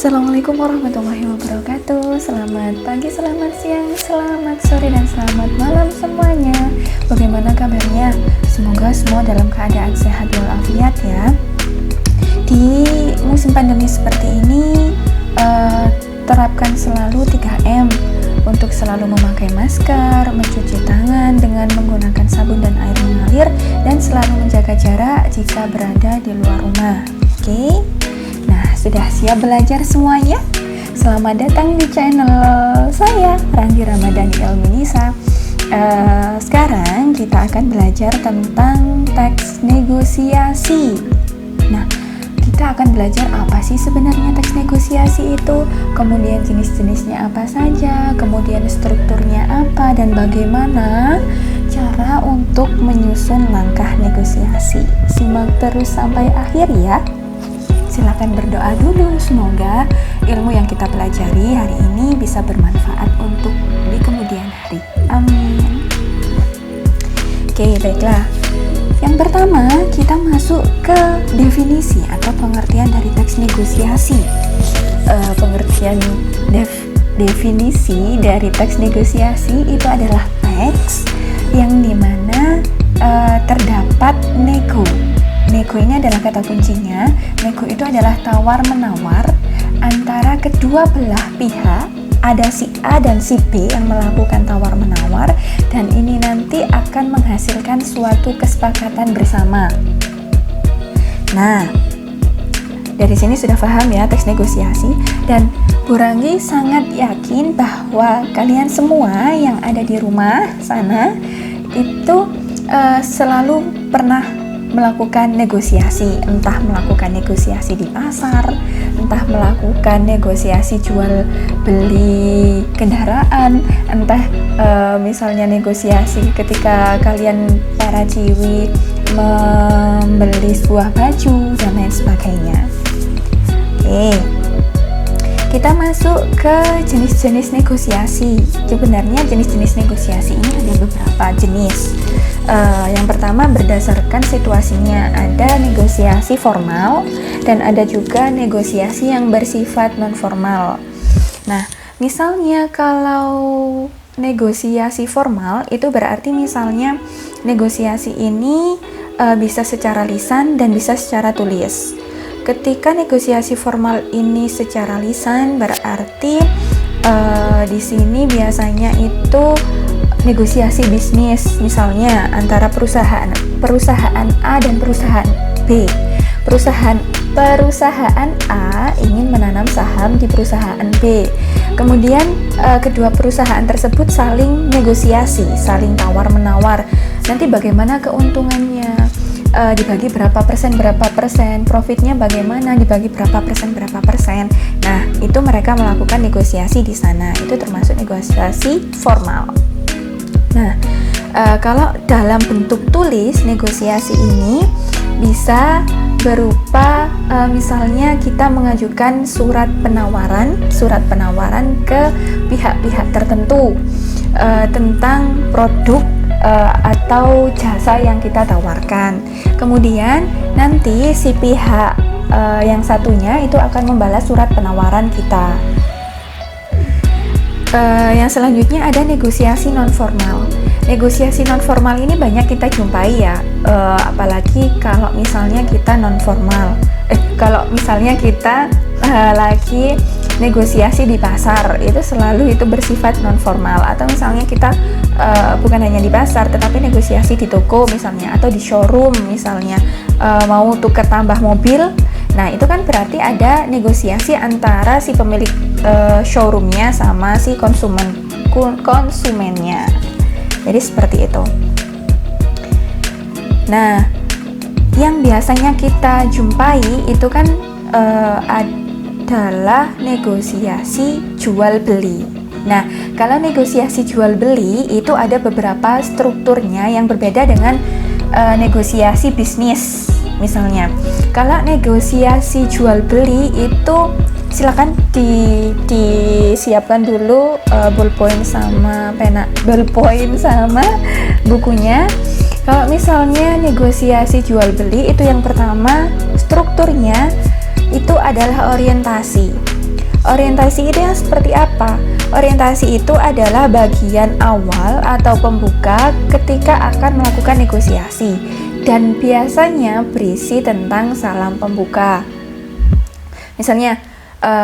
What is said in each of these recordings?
Assalamualaikum warahmatullahi wabarakatuh. Selamat pagi, selamat siang, selamat sore, dan selamat malam semuanya. Bagaimana kabarnya? Semoga semua dalam keadaan sehat walafiat ya. Di musim pandemi seperti ini, terapkan selalu 3M untuk selalu memakai masker, mencuci tangan dengan menggunakan sabun dan air mengalir, dan selalu menjaga jarak jika berada di luar rumah. Oke? Nah, sudah siap belajar semuanya? Selamat datang di channel saya, Ranggi Ramadhani Elminisa. Sekarang kita akan belajar tentang teks negosiasi. Nah, kita akan belajar apa sih sebenarnya teks negosiasi itu, kemudian jenis-jenisnya apa saja, kemudian strukturnya apa, dan bagaimana cara untuk menyusun langkah negosiasi. Simak terus sampai akhir ya. Silakan berdoa dulu, semoga ilmu yang kita pelajari hari ini bisa bermanfaat untuk di kemudian hari. Amin. Oke, baiklah. Yang pertama, kita masuk ke definisi atau pengertian dari teks negosiasi. Definisi dari teks negosiasi itu adalah teks yang dimana terdapat nego. Nego ini adalah kata kuncinya. Nego itu adalah tawar-menawar antara kedua belah pihak. Ada si A dan si B yang melakukan tawar-menawar, dan ini nanti akan menghasilkan suatu kesepakatan bersama. Nah, dari sini sudah paham ya teks negosiasi, dan Bu Ranggi sangat yakin bahwa kalian semua yang ada di rumah sana itu selalu pernah melakukan negosiasi, entah melakukan negosiasi di pasar, entah melakukan negosiasi jual beli kendaraan, entah misalnya negosiasi ketika kalian para ciwi membeli sebuah baju dan lain sebagainya. Oke, kita masuk ke jenis-jenis negosiasi. Sebenarnya jenis-jenis negosiasi ini ada beberapa jenis. Yang pertama berdasarkan situasinya, ada negosiasi formal dan ada juga negosiasi yang bersifat non formal. Nah, misalnya kalau negosiasi formal itu berarti misalnya negosiasi ini bisa secara lisan dan bisa secara tulis. Ketika negosiasi formal ini secara lisan berarti di sini biasanya itu negosiasi bisnis, misalnya antara perusahaan A dan perusahaan B. Perusahaan A ingin menanam saham di perusahaan B. Kemudian kedua perusahaan tersebut saling negosiasi, saling tawar-menawar. Nanti bagaimana keuntungannya? Dibagi berapa persen, profitnya bagaimana, dibagi berapa persen. Nah, itu mereka melakukan negosiasi di sana. Itu termasuk negosiasi formal. Nah, kalau dalam bentuk tulis, negosiasi ini bisa berupa misalnya kita mengajukan surat penawaran ke pihak-pihak tertentu tentang produk atau jasa yang kita tawarkan. Kemudian nanti si pihak yang satunya itu akan membalas surat penawaran kita. Yang selanjutnya ada negosiasi non formal. Negosiasi non formal ini banyak kita jumpai ya, apalagi kalau misalnya kita non formal. Kalau misalnya kita lagi negosiasi di pasar, itu selalu itu bersifat non formal. Atau misalnya kita bukan hanya di pasar, tetapi negosiasi di toko misalnya, atau di showroom misalnya, mau tukar tambah mobil. Nah, itu kan berarti ada negosiasi antara si pemilik showroomnya sama si konsumennya. Jadi seperti itu. Nah, yang biasanya kita jumpai itu kan adalah negosiasi jual beli. Nah, kalau negosiasi jual beli itu ada beberapa strukturnya yang berbeda dengan negosiasi bisnis. Misalnya, kalau negosiasi jual beli itu silakan disiapkan dulu ballpoint sama bukunya. Kalau misalnya negosiasi jual beli itu yang pertama strukturnya itu adalah orientasi. Orientasi itu yang seperti apa? Orientasi itu adalah bagian awal atau pembuka ketika akan melakukan negosiasi dan biasanya berisi tentang salam pembuka. Misalnya,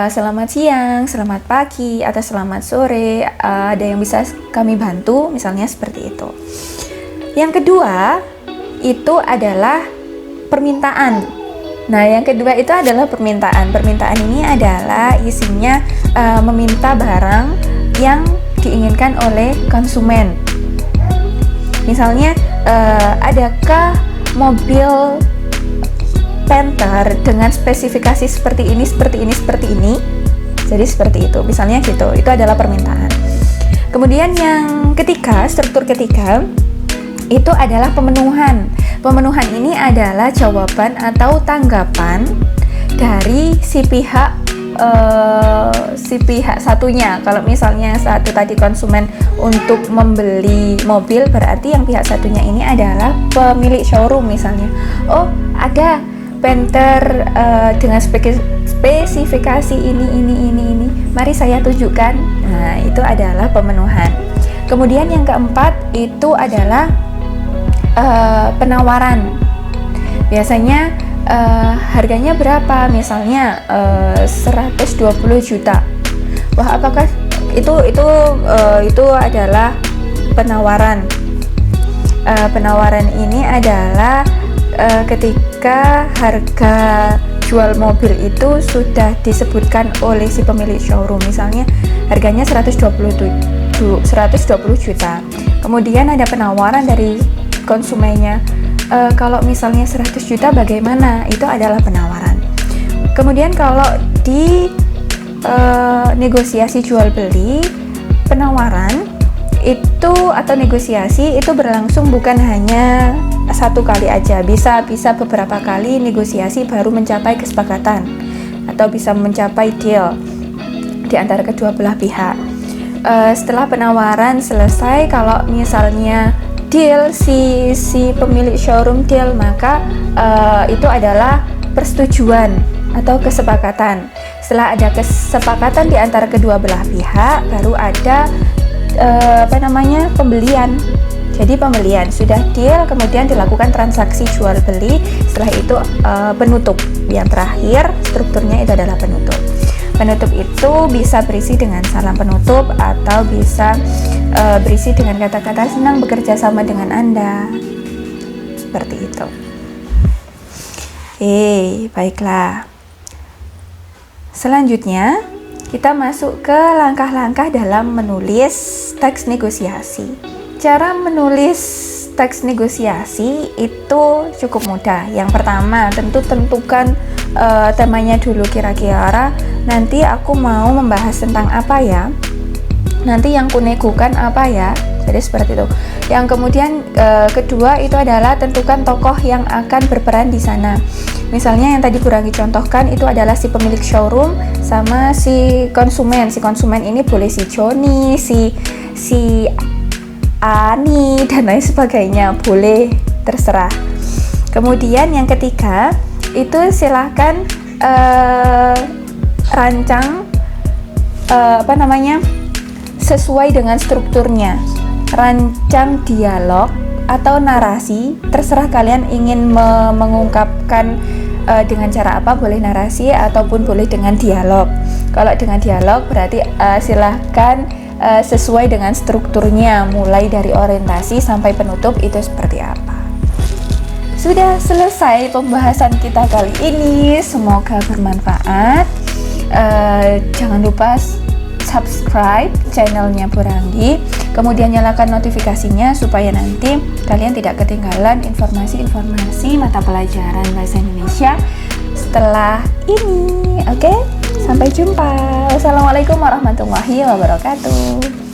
selamat siang, selamat pagi, atau selamat sore, ada yang bisa kami bantu, misalnya seperti itu. Yang kedua, itu adalah permintaan. Nah, yang kedua itu adalah permintaan. Permintaan ini adalah isinya meminta barang yang diinginkan oleh konsumen. Misalnya, adakah mobil Panther dengan spesifikasi seperti ini, seperti ini, seperti ini? Jadi seperti itu. Misalnya gitu. Itu adalah permintaan. Kemudian yang ketiga, struktur ketiga itu adalah pemenuhan. Pemenuhan ini adalah jawaban atau tanggapan dari si pihak satunya. Kalau misalnya satu tadi konsumen untuk membeli mobil, berarti yang pihak satunya ini adalah pemilik showroom misalnya. Oh, ada Panther dengan spesifikasi ini. Mari saya tunjukkan. Nah, itu adalah pemenuhan. Kemudian yang keempat itu adalah penawaran. Biasanya harganya berapa? Misalnya 120 juta. Wah, apakah itu adalah penawaran? Penawaran ini adalah ketika harga jual mobil itu sudah disebutkan oleh si pemilik showroom. Misalnya harganya 120 juta. Kemudian ada penawaran dari konsumennya, kalau misalnya 100 juta bagaimana? Itu adalah penawaran. Kemudian kalau di negosiasi jual beli, penawaran itu atau negosiasi itu berlangsung bukan hanya satu kali aja, bisa beberapa kali negosiasi baru mencapai kesepakatan atau bisa mencapai deal di antara kedua belah pihak. Setelah penawaran selesai, kalau misalnya deal si pemilik showroom deal, maka itu adalah persetujuan atau kesepakatan. Setelah ada kesepakatan di antara kedua belah pihak, baru ada pembelian. Jadi pembelian sudah deal, kemudian dilakukan transaksi jual beli. Setelah itu penutup. Yang terakhir strukturnya itu adalah penutup. Penutup itu bisa berisi dengan salam penutup atau bisa berisi dengan kata-kata senang bekerja sama dengan Anda. Seperti itu. Baiklah. Selanjutnya, kita masuk ke langkah-langkah dalam menulis teks negosiasi. Cara menulis teks negosiasi itu cukup mudah. Yang pertama, tentukan temanya dulu, kira-kira nanti aku mau membahas tentang apa ya, nanti yang kunegokan apa ya. Jadi seperti itu. Yang kemudian kedua itu adalah tentukan tokoh yang akan berperan di sana. Misalnya yang tadi kurang dicontohkan itu adalah si pemilik showroom sama si konsumen. Si konsumen ini boleh si Joni, si Ani dan lain sebagainya, boleh, terserah. Kemudian yang ketiga itu silahkan rancang sesuai dengan strukturnya. Rancang dialog atau narasi, terserah kalian ingin mengungkapkan dengan cara apa, boleh narasi ataupun boleh dengan dialog. Kalau dengan dialog berarti silahkan sesuai dengan strukturnya, mulai dari orientasi sampai penutup itu seperti apa. Sudah selesai pembahasan kita kali ini, semoga bermanfaat. Jangan lupa subscribe channelnya Bu Randi, kemudian nyalakan notifikasinya supaya nanti kalian tidak ketinggalan informasi-informasi mata pelajaran bahasa Indonesia setelah ini. Oke, sampai jumpa. Wassalamualaikum warahmatullahi wabarakatuh.